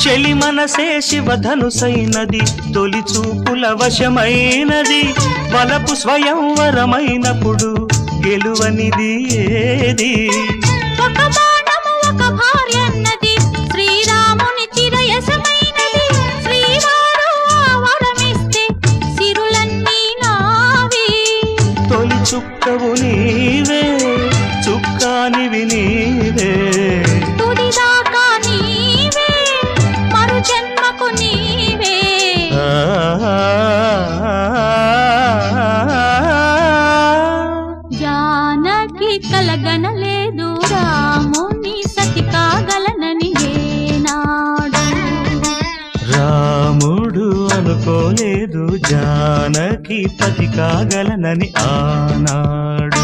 చెలి మనసే శివధనుసైనది తొలి చూపుల వశమైనది వలపు స్వయంవరమైనప్పుడు గెలువనిది ఏది ఒక బాణము ఒక భార్యన్నది శ్రీరాముని చిరయసమైనది శ్రీవారు వరమిస్తే సిరులన్నీ నావి తొలి చుక్కవు నీవే చుక్కానివి నీవే తుదిదాకా నీవే మరు జన్మకు నీవే జానకి కలగనలేదు రాముని సతి కాగలనని ఏనాడు రాముడు అనుకోలేదు జానకి పతి కాగలనని ఆనాడు